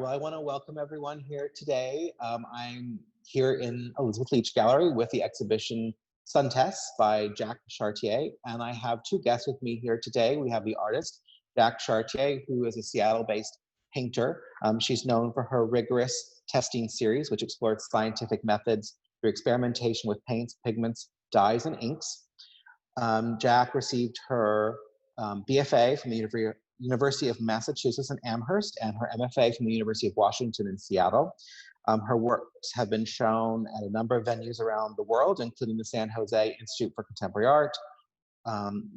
Well, I want to welcome everyone here today. I'm here in Elizabeth Leach Gallery with the exhibition SunTests by Jaq Chartier, and I have two guests with me here today. We have the artist, Jaq Chartier, who is a Seattle-based painter. She's known for her rigorous testing series, which explores scientific methods through experimentation with paints, pigments, dyes, and inks. Jaq received her BFA from the University of Massachusetts in Amherst and her MFA from the University of Washington in Seattle. Her works have been shown at a number of venues around the world, including the San Jose Institute for Contemporary Art,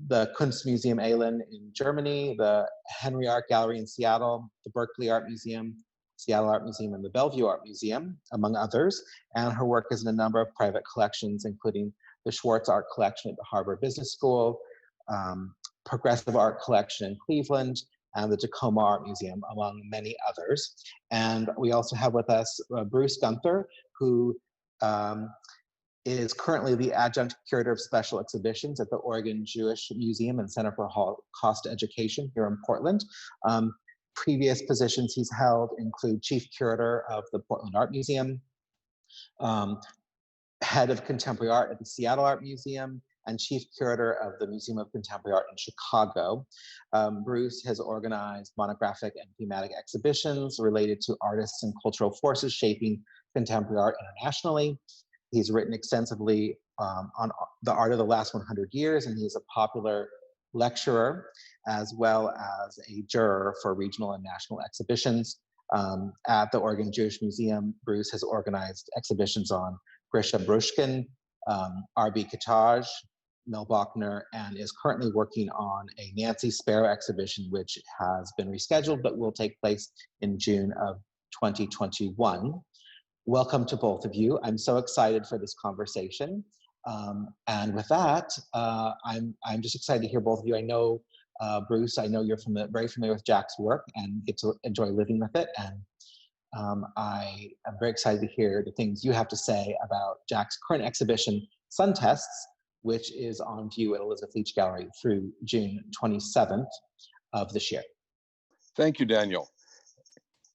the Kunstmuseum Ahlen in Germany, the Henry Art Gallery in Seattle, the Berkeley Art Museum, Seattle Art Museum, and the Bellevue Art Museum, among others. And her work is in a number of private collections, including the Schwartz Art Collection at the Harvard Business School, Progressive Art Collection in Cleveland, and the Tacoma Art Museum, among many others. And we also have with us Bruce Guenther, who is currently the adjunct curator of special exhibitions at the Oregon Jewish Museum and Center for Holocaust Education here in Portland. Previous positions he's held include chief curator of the Portland Art Museum, head of contemporary art at the Seattle Art Museum, and chief curator of the Museum of Contemporary Art in Chicago. Bruce has organized monographic and thematic exhibitions related to artists and cultural forces shaping contemporary art internationally. He's written extensively on the art of the last 100 years, and he's a popular lecturer as well as a juror for regional and national exhibitions. At the Oregon Jewish Museum, Bruce has organized exhibitions on Grisha Brushkin, R.B. Kitaj, Mel Bachner, and is currently working on a Nancy Sparrow exhibition, which has been rescheduled but will take place in June of 2021. Welcome to both of you. I'm so excited for this conversation. And with that, I'm just excited to hear both of you. I know, Bruce, I know you're very familiar with Jaq's work and get to enjoy living with it. And I am very excited to hear the things you have to say about Jaq's current exhibition, SunTests, which is on view at Elizabeth Leach Gallery through June 27th of this year. Thank you, Daniel.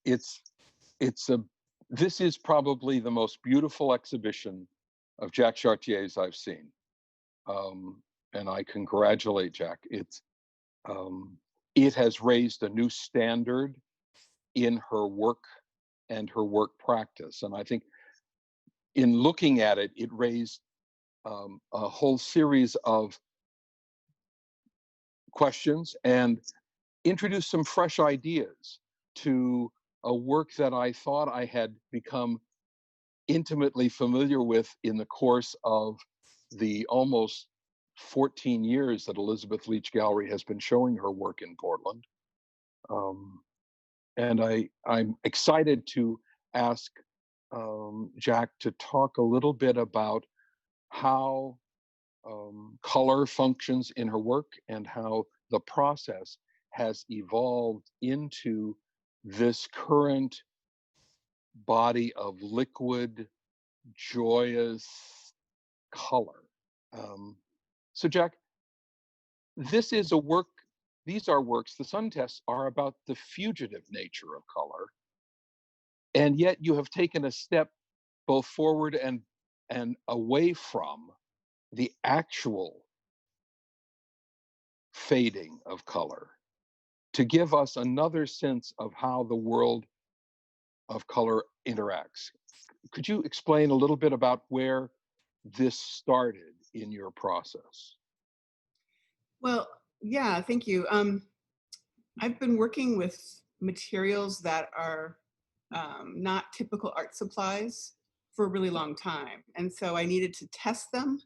This is probably the most beautiful exhibition of Jaq Chartier's I've seen. And I congratulate Jaq. It has raised a new standard in her work and her work practice. And I think in looking at it, it raised a whole series of questions and introduced some fresh ideas to a work that I thought I had become intimately familiar with in the course of the almost 14 years that Elizabeth Leach Gallery has been showing her work in Portland. And I'm excited to ask Jaq to talk a little bit about how color functions in her work and how the process has evolved into this current body of liquid, joyous color. So Jaq, this is a work, these are works, the SunTests are about the fugitive nature of color. And yet you have taken a step both forward and away from the actual fading of color to give us another sense of how the world of color interacts. Could you explain a little bit about where this started in your process? Well, yeah, thank you. I've been working with materials that are not typical art supplies for a really long time. And so I needed to test them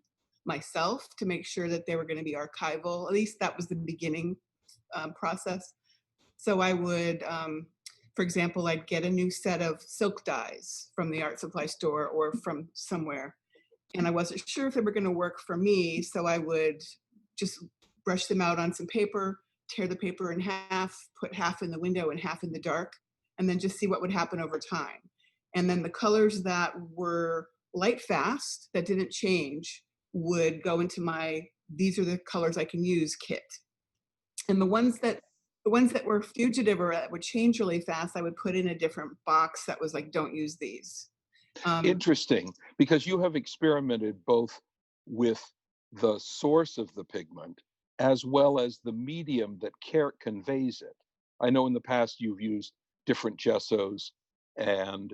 myself to make sure that they were going to be archival. At least that was the beginning process. So I would, for example, I'd get a new set of silk dyes from the art supply store or from somewhere. And I wasn't sure if they were going to work for me. So I would just brush them out on some paper, tear the paper in half, put half in the window and half in the dark, and then just see what would happen over time. And then the colors that were light fast, that didn't change, would go into my, these are the colors I can use kit. And the ones that The ones that were fugitive or that would change really fast, I would put in a different box that was like, don't use these. Interesting, because you have experimented both with the source of the pigment as well as the medium that conveys it. I know in the past you've used different gessos and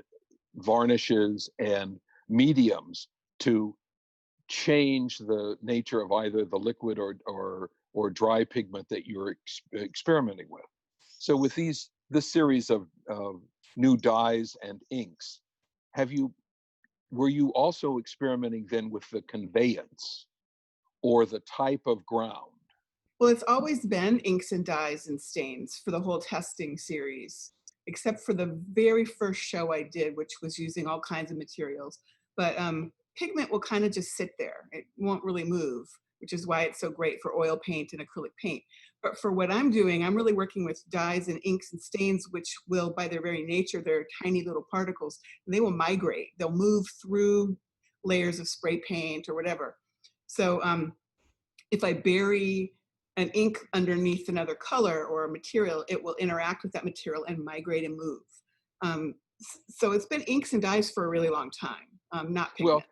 varnishes and mediums to change the nature of either the liquid or dry pigment that you're experimenting with. So with this series of new dyes and inks, were you also experimenting then with the conveyance or the type of ground? Well, it's always been inks and dyes and stains for the whole testing series, except for the very first show I did, which was using all kinds of materials. But pigment will kind of just sit there. It won't really move, which is why it's so great for oil paint and acrylic paint. But for what I'm doing, I'm really working with dyes and inks and stains, which will, by their very nature, they're tiny little particles, and they will migrate. They'll move through layers of spray paint or whatever. So if I bury an ink underneath another color or a material, it will interact with that material and migrate and move. So it's been inks and dyes for a really long time, not pigment.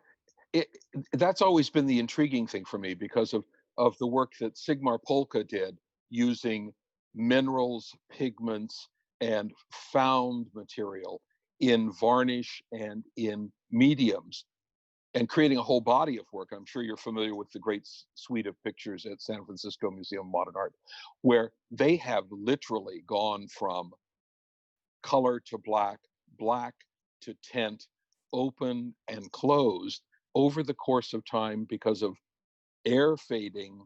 Well, that's always been the intriguing thing for me because of the work that Sigmar Polke did using minerals, pigments, and found material in varnish and in mediums, and creating a whole body of work. I'm sure you're familiar with the great suite of pictures at San Francisco Museum of Modern Art, where they have literally gone from color to black, black to tint, open and closed over the course of time because of air fading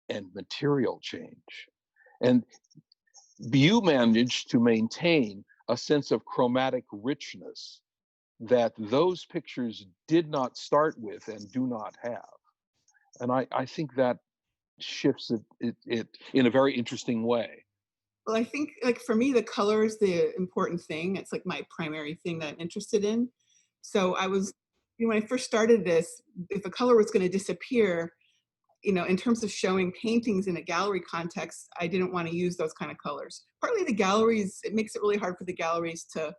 and material change. And you managed to maintain a sense of chromatic richness that those pictures did not start with and do not have. And I think that shifts it in a very interesting way. Well, I think like for me, the color is the important thing. It's like my primary thing that I'm interested in. So I was, when I first started this, if a color was going to disappear, in terms of showing paintings in a gallery context, I didn't want to use those kind of colors. Partly the galleries, it makes it really hard for the galleries to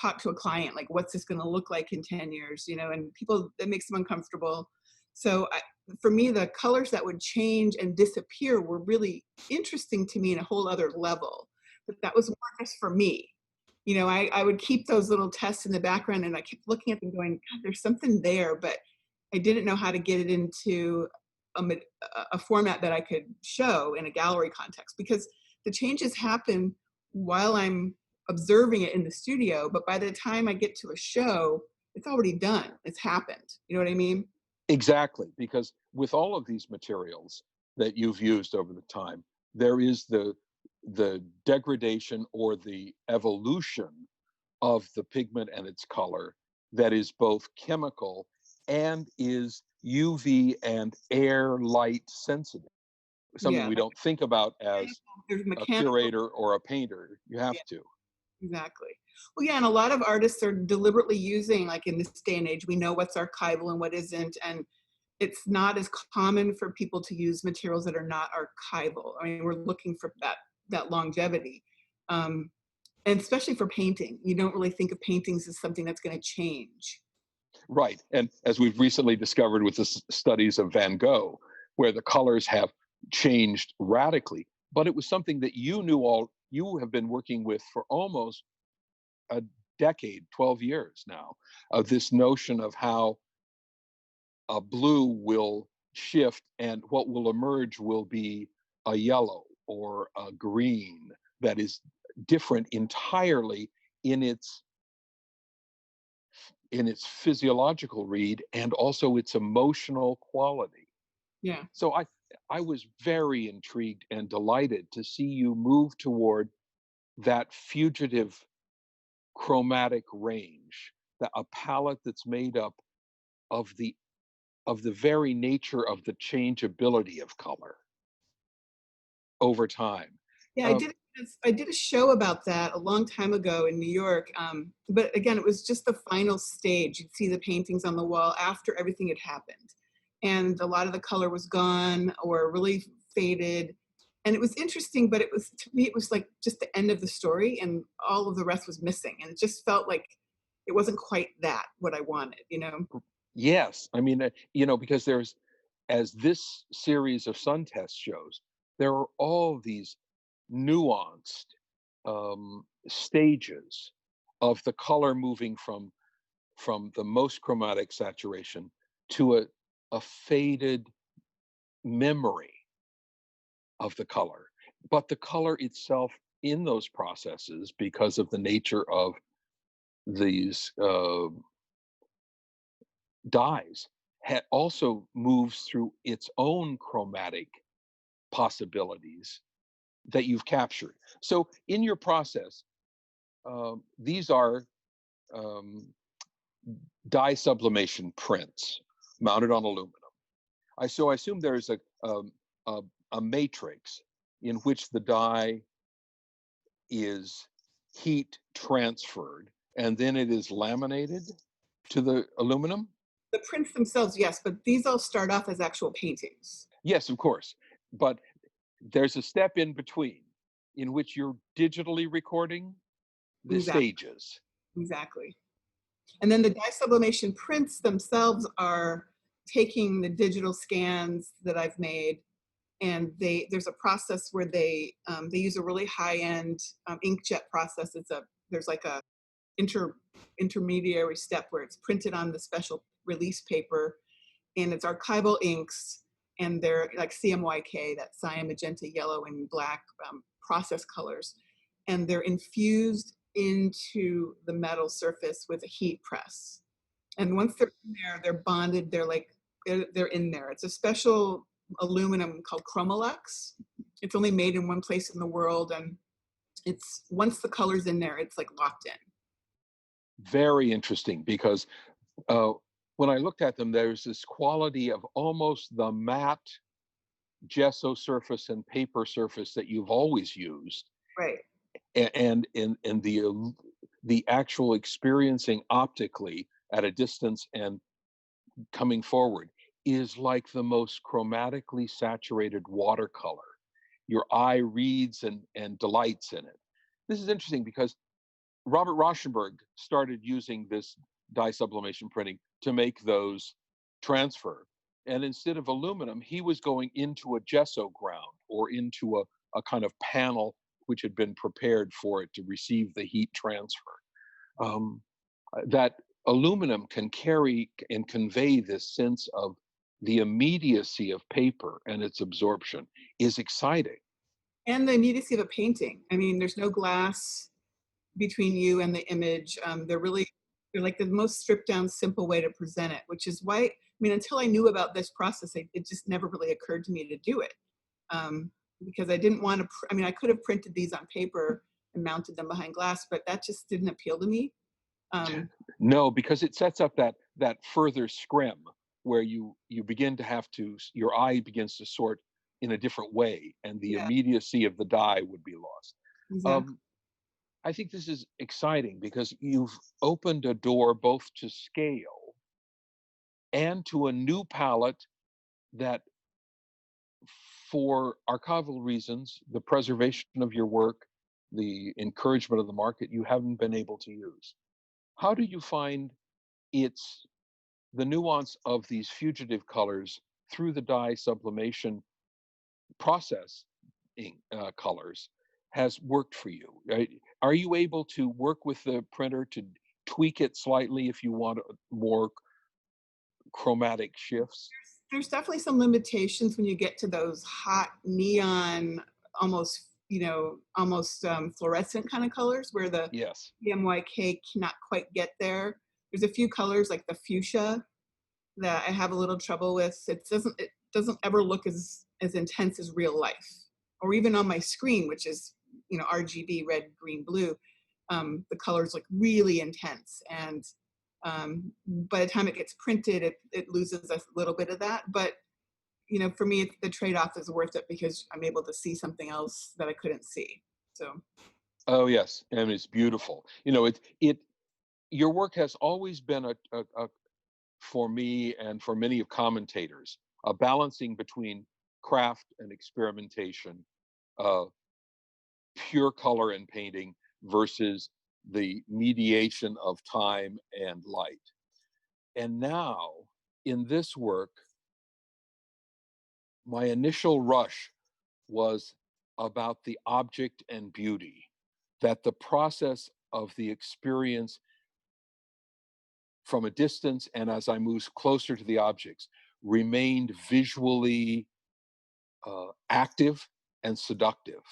talk to a client, like what's this going to look like in 10 years, and people, that makes them uncomfortable. So for me, the colors that would change and disappear were really interesting to me in a whole other level, but that was more just for me. I would keep those little tests in the background and I kept looking at them going, God, there's something there, but I didn't know how to get it into a format that I could show in a gallery context, because the changes happen while I'm observing it in the studio, but by the time I get to a show, it's already done. It's happened. You know what I mean? Exactly, because with all of these materials that you've used over the time, there is the degradation or the evolution of the pigment and its color that is both chemical and is UV and air light sensitive. Something we don't think about as a curator or a painter. You have to. Exactly. Well, yeah, and a lot of artists are deliberately using, like in this day and age, we know what's archival and what isn't, and it's not as common for people to use materials that are not archival. I mean, we're looking for that longevity, and especially for painting. You don't really think of paintings as something that's going to change. Right, and as we've recently discovered with the studies of Van Gogh, where the colors have changed radically, but it was something that you have been working with for almost a decade, 12 years now, of this notion of how a blue will shift and what will emerge will be a yellow or a green that is different entirely in its physiological read and also its emotional quality. Yeah. So I was very intrigued and delighted to see you move toward that fugitive chromatic range, a palette that's made up of the very nature of the changeability of color over time. Yeah, I did a show about that a long time ago in New York. But again, it was just the final stage. You'd see the paintings on the wall after everything had happened. And a lot of the color was gone or really faded. And it was interesting, but it was, to me, it was like just the end of the story and all of the rest was missing. And it just felt like it wasn't quite that what I wanted, you know? Yes, I mean, because there's, as this series of SunTests shows, there are all these nuanced stages of the color moving from the most chromatic saturation to a faded memory of the color. But the color itself in those processes, because of the nature of these dyes, also moves through its own chromatic possibilities that you've captured. So in your process, these are dye sublimation prints mounted on aluminum. So I assume there's a matrix in which the dye is heat transferred and then it is laminated to the aluminum? The prints themselves, yes, but these all start off as actual paintings. Yes, of course. But there's a step in between in which you're digitally recording the stages. Exactly. And then the dye sublimation prints themselves are taking the digital scans that I've made, and there's a process where they use a really high-end inkjet process. There's like a intermediary step where it's printed on the special release paper, and it's archival inks, and they're like CMYK, that cyan, magenta, yellow, and black process colors, and they're infused into the metal surface with a heat press. And once they're in there, they're bonded. They're in there. It's a special aluminum called Chromalex. It's only made in one place in the world, and it's once the color's in there, it's like locked in. Very interesting, because when I looked at them, there's this quality of almost the matte gesso surface and paper surface that you've always used, Right. and the actual experiencing optically at a distance and coming forward is like the most chromatically saturated watercolor. Your eye reads and delights in it. This is interesting because Robert Rauschenberg started using this dye sublimation printing to make those transfer. And instead of aluminum, he was going into a gesso ground or into a kind of panel which had been prepared for it to receive the heat transfer. That aluminum can carry and convey this sense of the immediacy of paper and its absorption is exciting. And the immediacy of a painting. I mean, there's no glass between you and the image. They're like the most stripped down, simple way to present it, which is why, I mean, until I knew about this process, it just never really occurred to me to do it. Because I didn't want to, I could have printed these on paper and mounted them behind glass, but that just didn't appeal to me. No, because it sets up that further scrim where you begin to have to, your eye begins to sort in a different way, and the immediacy of the dye would be lost. Exactly. I think this is exciting because you've opened a door both to scale and to a new palette that, for archival reasons, the preservation of your work, the encouragement of the market, you haven't been able to use. How do you find the nuance of these fugitive colors through the dye sublimation process colors has worked for you? Right? Are you able to work with the printer to tweak it slightly if you want more chromatic shifts? There's definitely some limitations when you get to those hot neon, almost fluorescent kind of colors where the CMYK cannot quite get there. There's a few colors like the fuchsia that I have a little trouble with. It doesn't ever look as intense as real life, or even on my screen, which is RGB, red, green, blue. The colors look really intense, and by the time it gets printed, it loses a little bit of that. But for me, the trade-off is worth it because I'm able to see something else that I couldn't see. So. Oh yes, and it's beautiful. Your work has always been for me and for many of commentators, a balancing between craft and experimentation uh, pure color in painting versus the mediation of time and light. And now, in this work, my initial rush was about the object and beauty, that the process of the experience from a distance and as I moved closer to the objects remained visually active and seductive.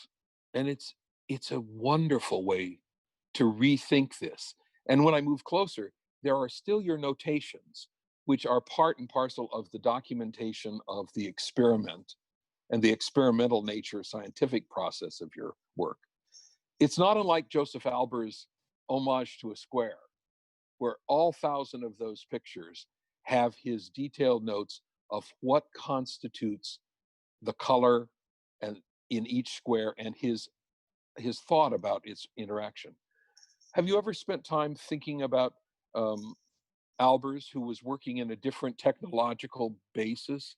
And it's a wonderful way to rethink this. And when I move closer, there are still your notations, which are part and parcel of the documentation of the experiment and the experimental nature scientific process of your work. It's not unlike Joseph Albers' Homage to a Square, where all 1,000 of those pictures have his detailed notes of what constitutes the color and in each square and his thought about its interaction. Have you ever spent time thinking about Albers, who was working in a different technological basis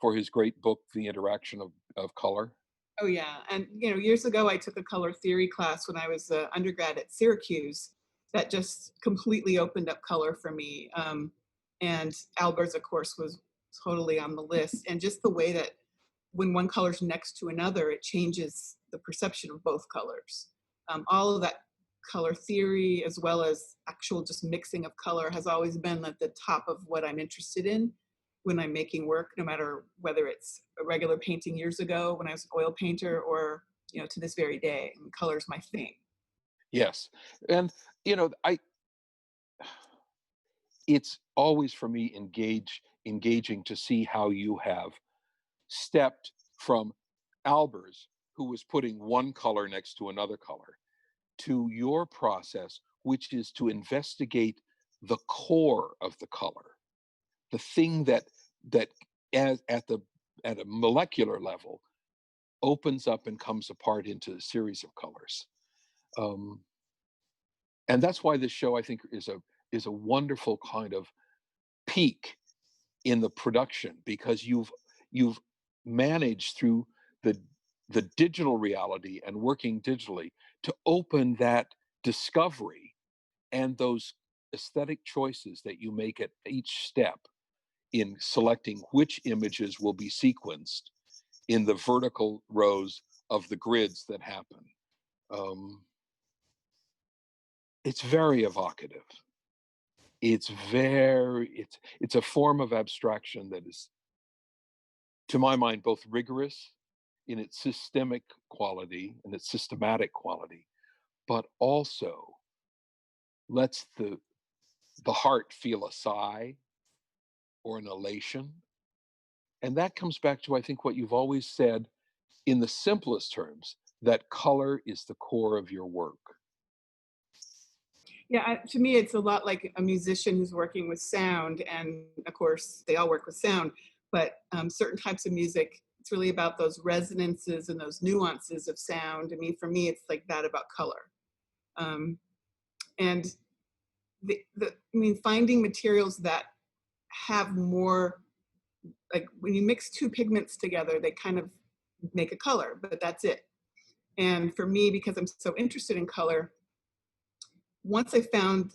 for his great book, The Interaction of Color? Oh yeah, and years ago I took a color theory class when I was an undergrad at Syracuse that just completely opened up color for me. And Albers, of course, was totally on the list. And just the way that when one color's next to another, it changes the perception of both colors. All of that color theory, as well as actual just mixing of color, has always been at the top of what I'm interested in when I'm making work, no matter whether it's a regular painting years ago when I was an oil painter or, to this very day. And color's my thing. Yes. And, it's always for me engaging to see how you have stepped from Albers, who was putting one color next to another color, to your process, which is to investigate the core of the color, the thing that at a molecular level opens up and comes apart into a series of colors. And that's why this show, I think, is a wonderful kind of peak in the production, because you've managed through the digital reality and working digitally to open that discovery and those aesthetic choices that you make at each step in selecting which images will be sequenced in the vertical rows of the grids that happen. It's very evocative. It's a form of abstraction that is, to my mind, both rigorous in its systemic quality and its systematic quality, but also lets the heart feel a sigh or an elation. And that comes back to, I think, what you've always said in the simplest terms, that color is the core of your work. Yeah, to me, it's a lot like a musician who's working with sound. And of course, they all work with sound, but certain types of music, it's really about those resonances and those nuances of sound. I mean, for me, it's like that about color. And finding materials that have more, like when you mix two pigments together, they kind of make a color, but that's it. And for me, because I'm so interested in color, once I found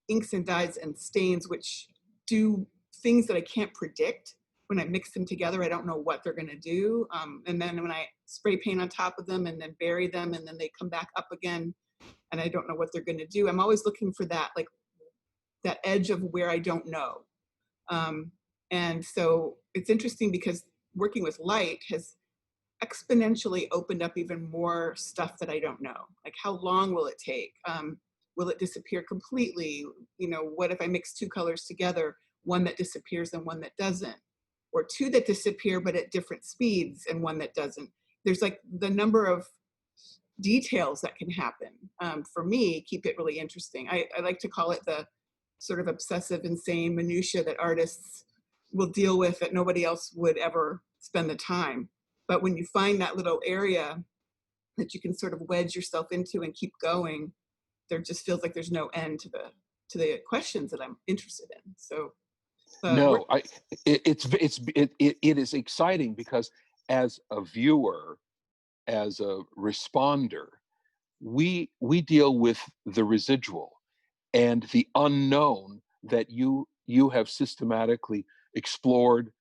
inks and dyes and stains, which do things that I can't predict, when I mix them together, I don't know what they're gonna do. And then when I spray paint on top of them and then bury them and then they come back up again and I don't know what they're gonna do, I'm always looking for that, like that edge of where I don't know. And so it's interesting because working with light has exponentially opened up even more stuff that I don't know. Like, how long will it take? Will it disappear completely? What if I mix two colors together, one that disappears and one that doesn't? Or two that disappear but at different speeds and one that doesn't? There's like the number of details that can happen, for me, keep it really interesting. I like to call it the sort of obsessive, insane minutia that artists will deal with that nobody else would ever spend the time. But when you find that little area that you can sort of wedge yourself into and keep going, there just feels like there's no end to the questions that I'm interested in. So no, it is exciting because as a viewer, as a responder, we deal with the residual and the unknown that you have systematically explored,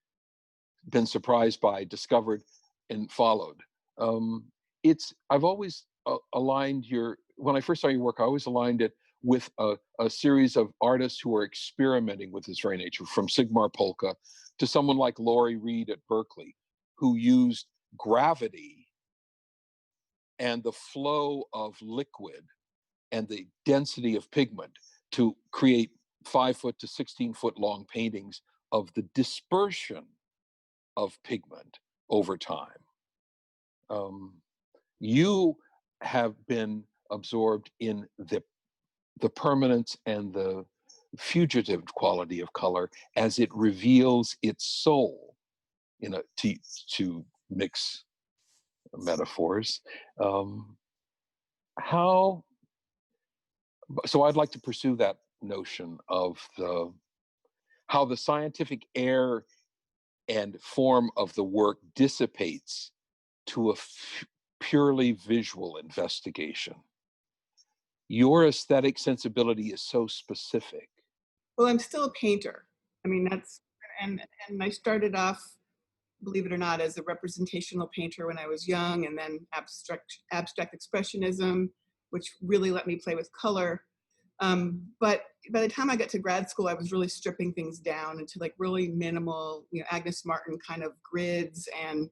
been surprised by, discovered, and followed. I've always aligned when I first saw your work, I always aligned it with a series of artists who are experimenting with this very nature, from Sigmar Polke to someone like Laurie Reed at Berkeley, who used gravity and the flow of liquid and the density of pigment to create 5-foot to 16-foot long paintings of the dispersion of pigment over time. You have been absorbed in the permanence and the fugitive quality of color as it reveals its soul, to mix metaphors. So I'd like to pursue that notion of how the scientific air and form of the work dissipates to a purely visual investigation. Your aesthetic sensibility is so specific. Well, I'm still a painter. I mean, and I started off, believe it or not, as a representational painter when I was young, and then abstract expressionism, which really let me play with color. But by the time I got to grad school, I was really stripping things down into like really minimal, Agnes Martin kind of grids. And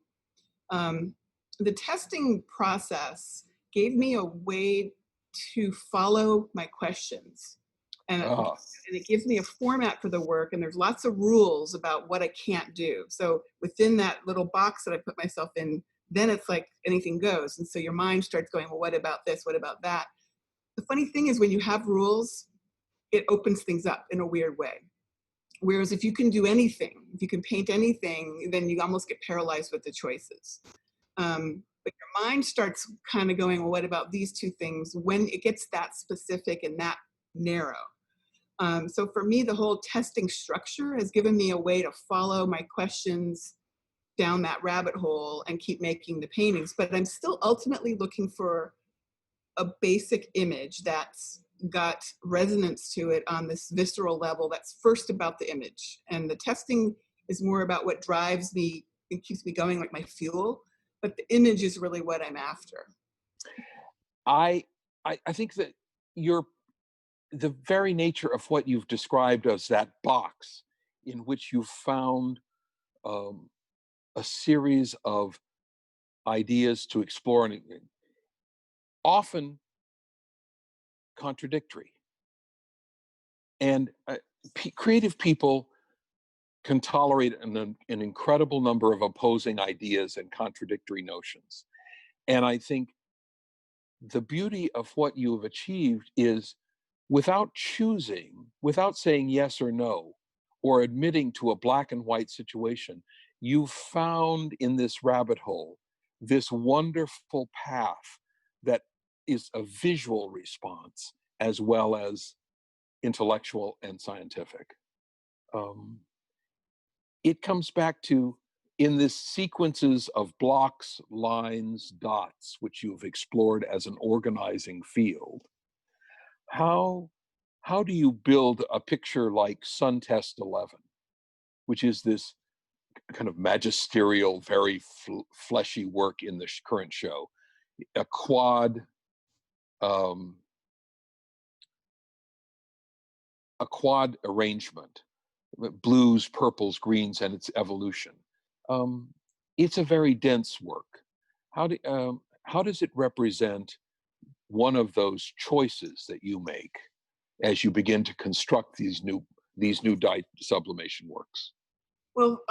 the testing process gave me a way to follow my questions. And it gives me a format for the work, and there's lots of rules about what I can't do. So within that little box that I put myself in, then it's like anything goes. And so your mind starts going, well, what about this? What about that? The funny thing is, when you have rules, it opens things up in a weird way. Whereas if you can do anything, if you can paint anything, then you almost get paralyzed with the choices. But your mind starts kind of going, well, what about these two things, when it gets that specific and that narrow. So for me, the whole testing structure has given me a way to follow my questions down that rabbit hole and keep making the paintings. But I'm still ultimately looking for a basic image that's got resonance to it on this visceral level that's first about the image. And the testing is more about what drives me and keeps me going, like my fuel. But the image is really what I'm after. I think that the very nature of what you've described as that box in which you found a series of ideas to explore, and often contradictory. And creative people can tolerate an incredible number of opposing ideas and contradictory notions. And I think the beauty of what you have achieved is, without choosing, without saying yes or no, or admitting to a black and white situation, you've found in this rabbit hole this wonderful path that is a visual response as well as intellectual and scientific. It comes back to, in this sequences of blocks, lines, dots, which you've explored as an organizing field, how do you build a picture like SunTest 11, which is this kind of magisterial, very fleshy work in the current show, a quad arrangement, blues, purples, greens, and its evolution. It's a very dense work. How does it represent one of those choices that you make as you begin to construct these new dye sublimation works? Well,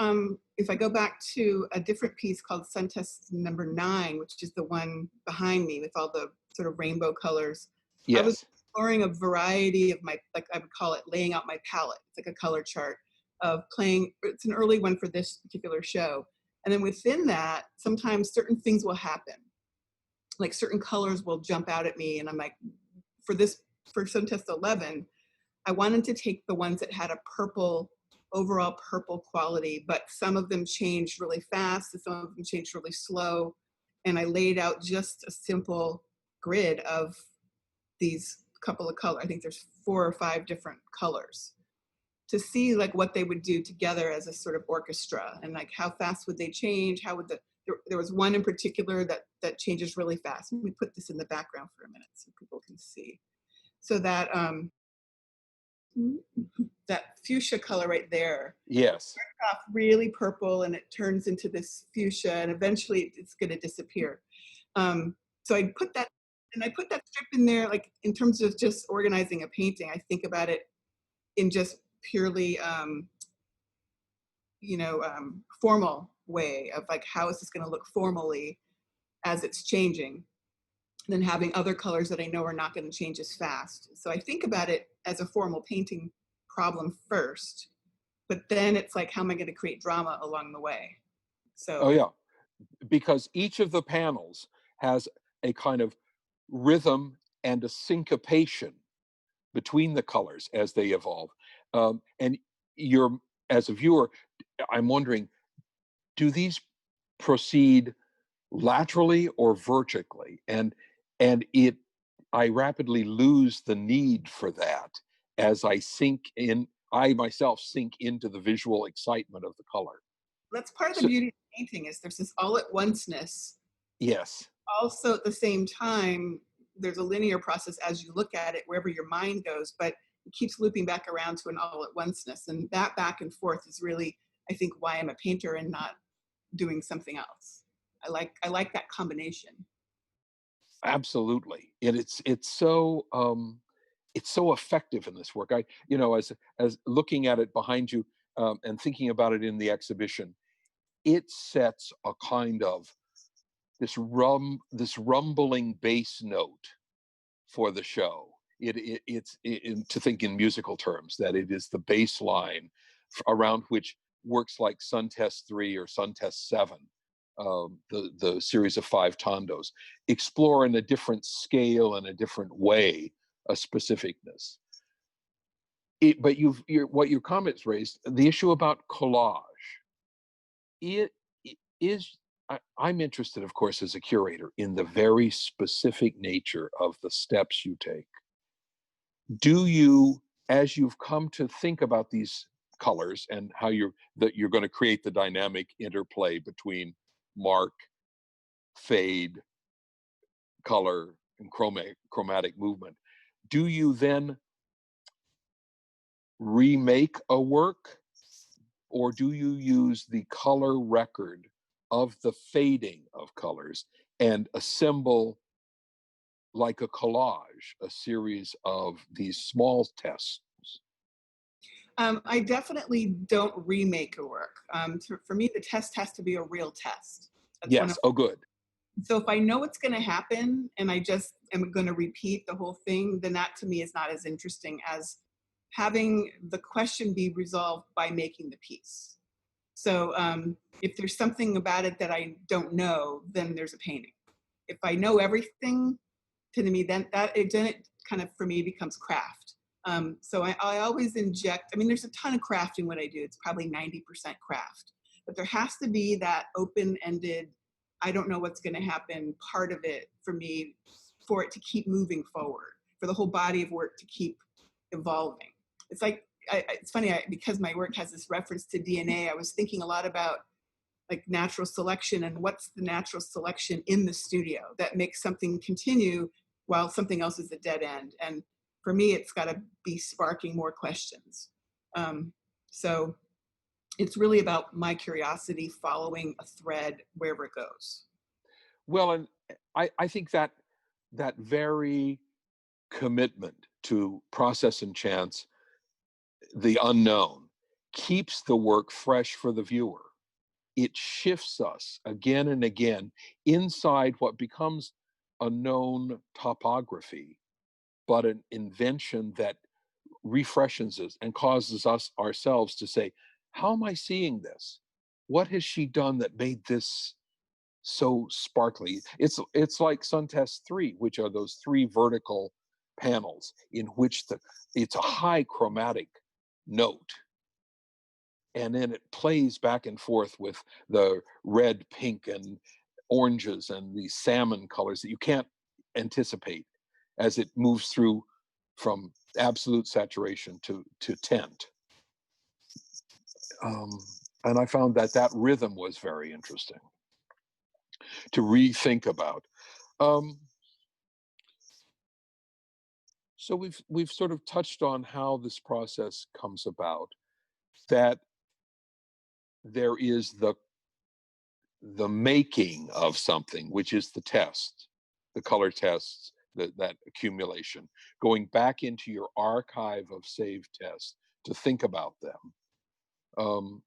if I go back to a different piece called SunTest number 9, which is the one behind me with all the sort of rainbow colors, yes. I was exploring a variety of like I would call it laying out my palette. It's like a color chart of playing. It's an early one for this particular show. And then within that, sometimes certain things will happen. Like certain colors will jump out at me. And I'm like, for SunTest 11, I wanted to take the ones that had a overall purple quality, but some of them changed really fast and some of them changed really slow. and I laid out just a simple grid of these couple of colors. I think there's 4 or 5 different colors, to see like what they would do together as a sort of orchestra, and like how fast would they change, how would there was one in particular that changes really fast. Let me put this in the background for a minute so people can see. So that that fuchsia color right there, Yes. starts off really purple and it turns into this fuchsia, and eventually it's going to disappear. So I put that, and I put that strip in there, like in terms of just organizing a painting. I think about it in just purely, formal way of like, how is this going to look formally as it's changing? And then having other colors that I know are not going to change as fast. So I think about it as a formal painting problem first, but then it's like, how am I going to create drama along the way? So, Oh, yeah. Because each of the panels has a kind of rhythm and a syncopation between the colors as they evolve. And you're, as a viewer, I'm wondering, do these proceed laterally or vertically? And I rapidly lose the need for that as I myself sink into the visual excitement of the color. that's part of the So, beauty of painting, is there's this all at onceness. yes, Also at the same time, there's a linear process as you look at it, wherever your mind goes, but it keeps looping back around to an all at onceness. And that back and forth is really, I think, why I'm a painter and not doing something else. I like that combination. absolutely. And it's so effective in this work. As looking at it behind you, and thinking about it in the exhibition, it sets a kind of this rumbling bass note for the show. To think in musical terms, that it is the bass line around which works like SunTest 3 or SunTest 7, the series of 5 Tondos, explore in a different scale and a different way a specificness. But what your comments raised, the issue about collage, it is. I'm interested, of course, as a curator, in the very specific nature of the steps you take. Do you, as you've come to think about these colors and how you're going to create the dynamic interplay between mark, fade, color, and chromatic movement, do you then remake a work, or do you use the color record of the fading of colors and assemble, like a collage, a series of these small tests? I definitely don't remake a work. For me, the test has to be a real test. That's one of. Yes. Oh, good. So if I know what's going to happen and I just am going to repeat the whole thing, then that to me is not as interesting as having the question be resolved by making the piece. So if there's something about it that I don't know, then there's a painting. If I know everything, to me, then it kind of, for me, becomes craft. So I always inject, I mean, there's a ton of craft in what I do. It's probably 90% craft, but there has to be that open-ended, I don't know what's going to happen part of it for me, for it to keep moving forward, for the whole body of work to keep evolving. It's like, it's funny, because my work has this reference to DNA, I was thinking a lot about like natural selection and what's the natural selection in the studio that makes something continue while something else is a dead end. And for me, it's got to be sparking more questions. So it's really about my curiosity following a thread wherever it goes. Well, and I think that very commitment to process and chance, the unknown, keeps the work fresh for the viewer. It shifts us again and again inside what becomes a known topography, but an invention that refreshes us and causes us ourselves to say, how am I seeing this? What has she done that made this so sparkly? It's like SunTest 3, which are those 3 vertical panels in which it's a high chromatic note, and then it plays back and forth with the red, pink, and oranges and these salmon colors that you can't anticipate as it moves through from absolute saturation to tint. And I found that rhythm was very interesting to rethink about. So we've sort of touched on how this process comes about, that there is the making of something, which is the test, the color tests, that accumulation, going back into your archive of saved tests to think about them.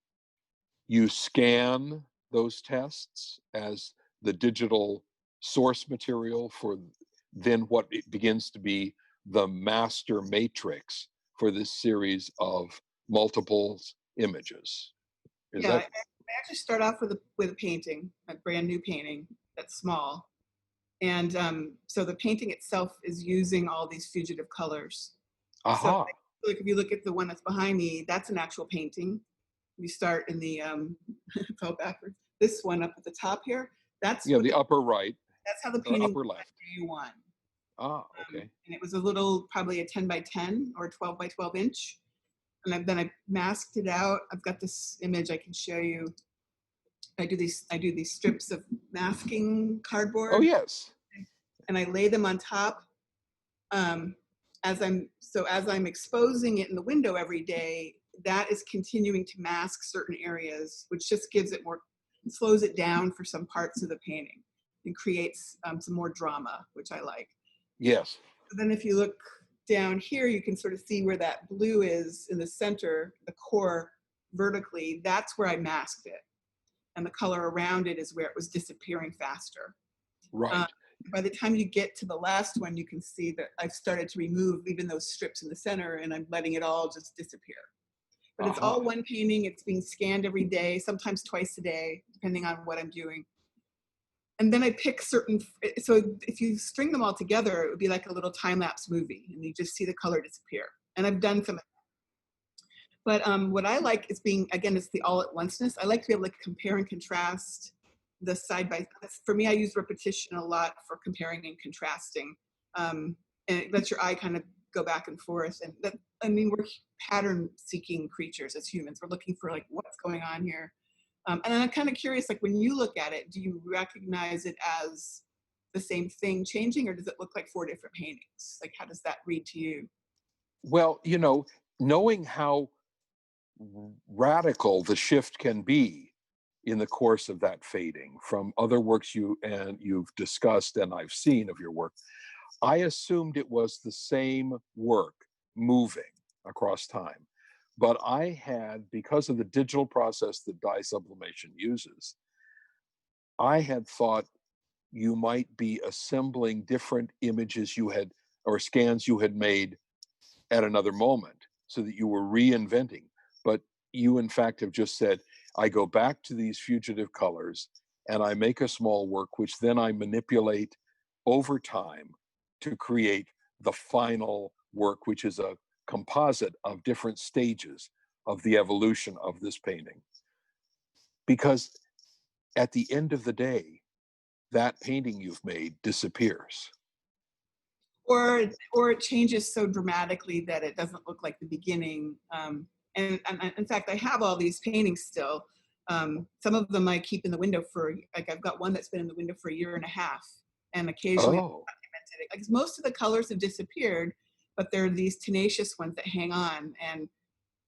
You scan those tests as the digital source material for then what it begins to be the master matrix for this series of multiples images. I actually start off with a painting, a brand new painting that's small. And so the painting itself is using all these fugitive colors. Aha. So like if you look at the one that's behind me, that's an actual painting. You start in the, fell backwards. This one up at the top here, that's the upper right. That's how the painting upper left. day one. Ah, okay. And it was a little, probably a 10 by 10 or 12 by 12 inch. And then I masked it out. I've got this image I can show you. I do these strips of masking cardboard. Oh yes. And I lay them on top. As I'm exposing it in the window every day, that is continuing to mask certain areas, which just gives it more, slows it down for some parts of the painting and creates some more drama, which I like. Yes. Then if you look down here, you can sort of see where that blue is in the center, the core vertically. That's where I masked it. And the color around it is where it was disappearing faster. Right. By the time you get to the last one, you can see that I've started to remove even those strips in the center, and I'm letting it all just disappear. But it's all one painting. It's being scanned every day, sometimes twice a day, depending on what I'm doing. And then I pick certain, so if you string them all together, it would be like a little time-lapse movie, and you just see the color disappear. And I've done some of that. But what I like is being, again, it's the all-at-onceness. I like to be able to compare and contrast the side-by-side. For me, I use repetition a lot for comparing and contrasting. And it lets your eye kind of go back and forth. And that, I mean, we're pattern-seeking creatures as humans. We're looking for like, what's going on here? And I'm kind of curious, like when you look at it, do you recognize it as the same thing changing, or does it look like 4 different paintings? Like, how does that read to you? Well, knowing how radical the shift can be in the course of that fading from other works you've discussed and I've seen of your work, I assumed it was the same work moving across time. But I had, because of the digital process that dye sublimation uses, I had thought you might be assembling different images or scans you had made at another moment, so that you were reinventing. But you, in fact, have just said, I go back to these fugitive colors and I make a small work, which then I manipulate over time to create the final work, which is a composite of different stages of the evolution of this painting. Because at the end of the day, that painting you've made disappears. Or it changes so dramatically that it doesn't look like the beginning. And in fact, I have all these paintings still. Some of them I keep in the window for, like I've got one that's been in the window for 1.5 years, and occasionally I've documented it. Like most of the colors have disappeared, but there are these tenacious ones that hang on. And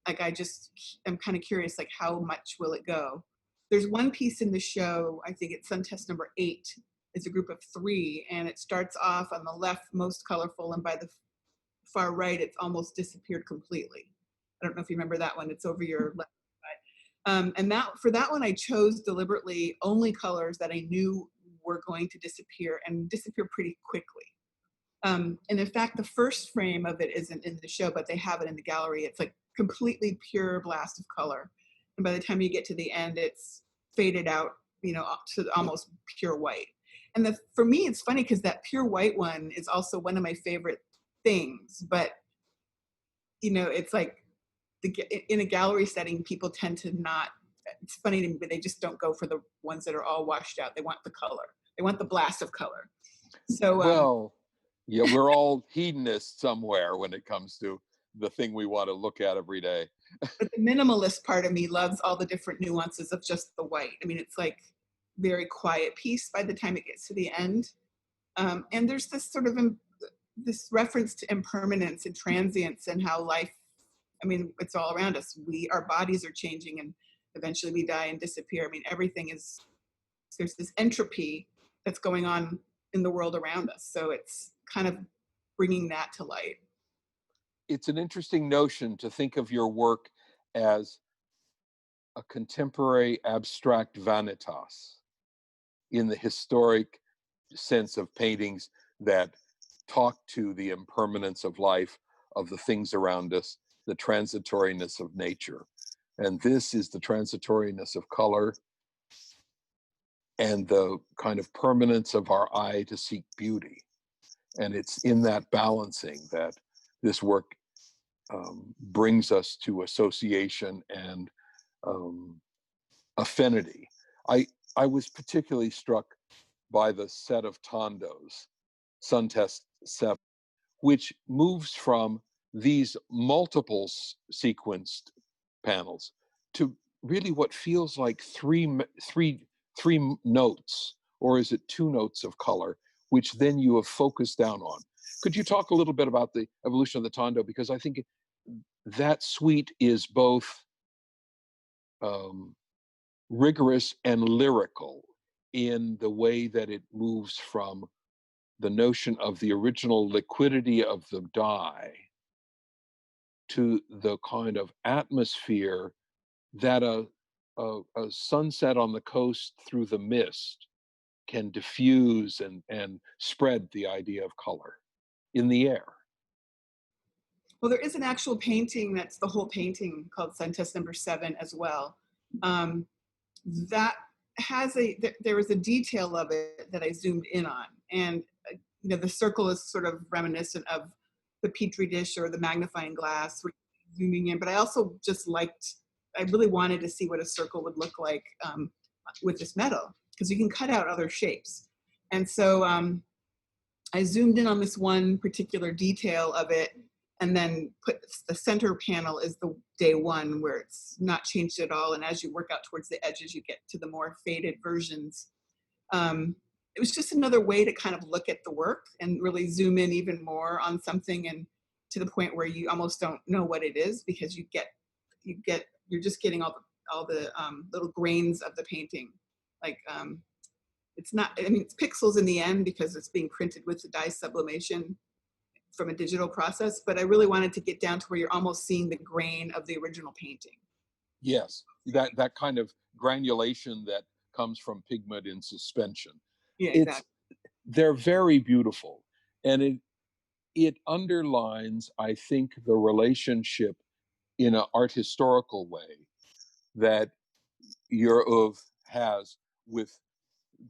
like I'm kind of curious, like how much will it go? There's one piece in the show, I think it's SunTest number 8. It's a group of 3, and it starts off on the left most colorful, and by the far right, it's almost disappeared completely. I don't know if you remember that one. It's over your left side. And for that one, I chose deliberately only colors that I knew were going to disappear and disappear pretty quickly. And in fact, the first frame of it isn't in the show, but they have it in the gallery. It's like completely pure blast of color. And by the time you get to the end, it's faded out, to almost pure white. And for me, it's funny because that pure white one is also one of my favorite things. But, it's like in a gallery setting, people tend to not it's funny to me, but they just don't go for the ones that are all washed out. They want the color. They want the blast of color. So Well, yeah, we're all hedonists somewhere when it comes to the thing we want to look at every day. but the minimalist part of me loves all the different nuances of just the white. I mean, it's like very quiet piece by the time it gets to the end. And there's this sort of this reference to impermanence and transience and how life, I mean, it's all around us. Our bodies are changing and eventually we die and disappear. I mean, everything is, there's this entropy that's going on in the world around us. So it's kind of bringing that to light. It's an interesting notion to think of your work as a contemporary abstract vanitas in the historic sense of paintings that talk to the impermanence of life, of the things around us, the transitoriness of nature. And this is the transitoriness of color and the kind of permanence of our eye to seek beauty. And it's in that balancing that this work brings us to association and affinity. I was particularly struck by the set of Tondos, SunTests 7, which moves from these multiple sequenced panels to really what feels like three notes, or is it two notes of color, which then you have focused down on. Could you talk a little bit about the evolution of the Tondo? Because I think that suite is both rigorous and lyrical in the way that it moves from the notion of the original liquidity of the dye to the kind of atmosphere that a sunset on the coast through the mist can diffuse and spread the idea of color in the air. Well, there is an actual painting that's the whole painting called SunTest number 7 as well. That has there was a detail of it that I zoomed in on. And you know, the circle is sort of reminiscent of the Petri dish or the magnifying glass, zooming in. But I also just I really wanted to see what a circle would look like with this metal, because you can cut out other shapes. And so I zoomed in on this one particular detail of it, and then put the center panel is the day 1 where it's not changed at all. And as you work out towards the edges, you get to the more faded versions. It was just another way to kind of look at the work and really zoom in even more on something, and to the point where you almost don't know what it is, because you're just getting all the little grains of the painting. Like it's not, I mean, it's pixels in the end because it's being printed with the dye sublimation from a digital process, but I really wanted to get down to where you're almost seeing the grain of the original painting. Yes, that kind of granulation that comes from pigment in suspension. Yeah, exactly. They're very beautiful, and it underlines, I think, the relationship in an art historical way that your oeuvre has with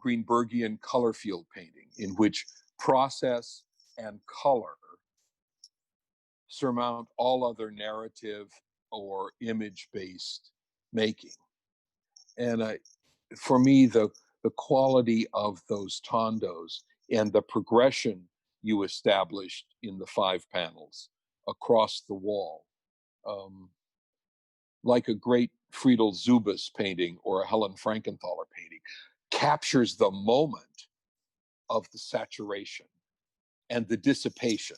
Greenbergian color field painting, in which process and color surmount all other narrative or image-based making. And for me, the quality of those Tondos and the progression you established in the 5 panels across the wall, like a great Friedel Zubas painting or a Helen Frankenthaler painting, captures the moment of the saturation and the dissipation,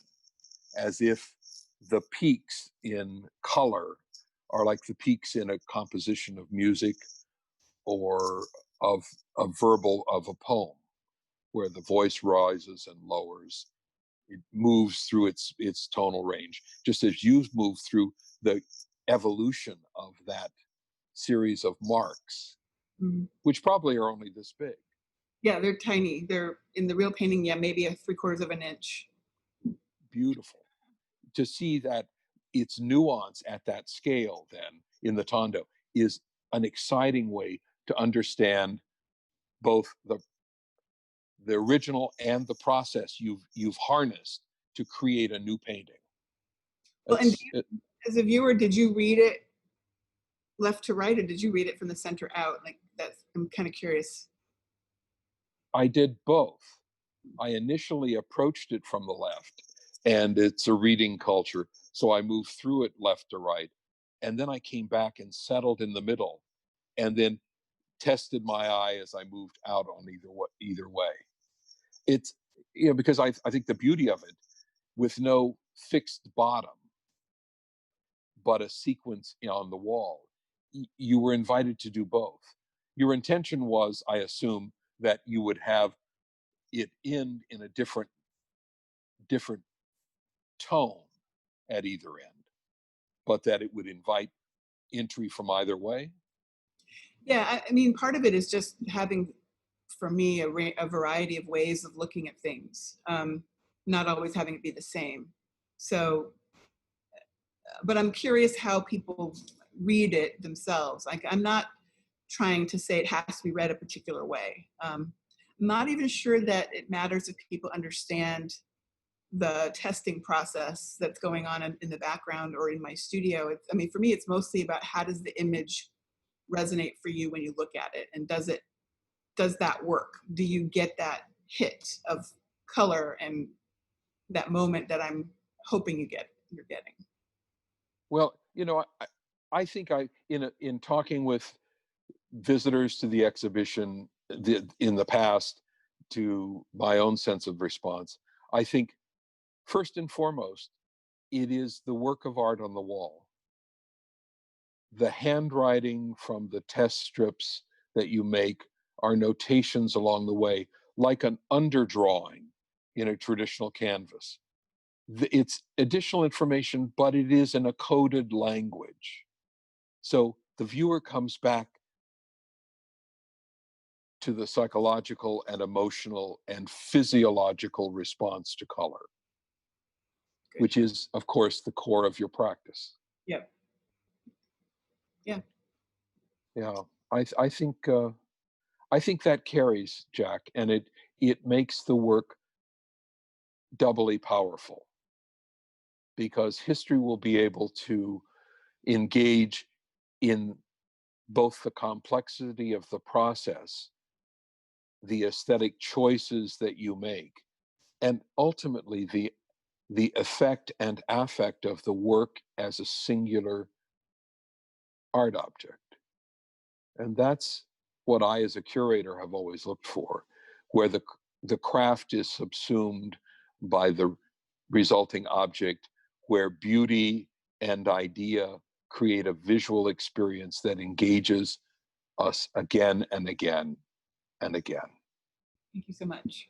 as if the peaks in color are like the peaks in a composition of music or of a poem, where the voice rises and lowers. It moves through its tonal range, just as you've moved through the evolution of that series of marks, which probably are only this big. Yeah, they're tiny. They're in the real painting, yeah, maybe a 3/4 of an inch. Beautiful. To see that its nuance at that scale then in the Tondo is an exciting way to understand both the original and the process you've harnessed to create a new painting. Well, and as a viewer, did you read it left to right, or did you read it from the center out? Like that's, I'm kind of curious. I did both. I initially approached it from the left, and it's a reading culture, so I moved through it left to right. And then I came back and settled in the middle, and then tested my eye as I moved out on either way. It's, you know, because I think the beauty of it, with no fixed bottom, but a sequence on the wall, you were invited to do both. Your intention was, I assume, that you would have it end in a different tone at either end, but that it would invite entry from either way. Yeah, I mean, part of it is just having, for me, a variety of ways of looking at things, not always having it be the same. So, but I'm curious how people read it themselves. Like, I'm not trying to say it has to be read a particular way. I'm not even sure that it matters if people understand the testing process that's going on in the background or in my studio. I mean, for me, it's mostly about how does the image resonate for you when you look at it, and does that work? Do you get that hit of color and that moment that I'm hoping you're getting? Well, you know, I think in talking with visitors to the exhibition in the past, to my own sense of response, I think first and foremost, it is the work of art on the wall. The handwriting from the test strips that you make are notations along the way, like an underdrawing in a traditional canvas. It's additional information, but it is in a coded language. So the viewer comes back to the psychological and emotional and physiological response to color, Good. which is, of course, the core of your practice. Yep. Yeah. Yeah, I think that carries, Jaq, and it makes the work doubly powerful, because history will be able to engage in both the complexity of the process, the aesthetic choices that you make, and ultimately the effect and affect of the work as a singular art object. And that's what I, as a curator, have always looked for, where the craft is subsumed by the resulting object, where beauty and idea create a visual experience that engages us again and again and again. Thank you so much.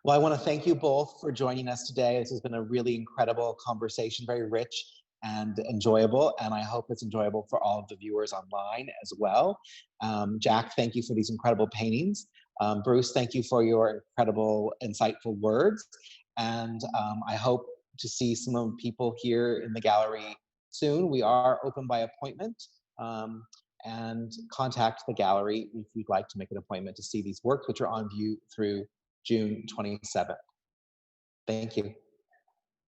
Well, I want to thank you both for joining us today. This has been a really incredible conversation, very rich and enjoyable, and I hope it's enjoyable for all of the viewers online as well. Jaq, thank you for these incredible paintings. Bruce, thank you for your incredible, insightful words, and I hope to see some of the people here in the gallery soon. We are open by appointment, and contact the gallery if you'd like to make an appointment to see these works, which are on view through June 27th. Thank you.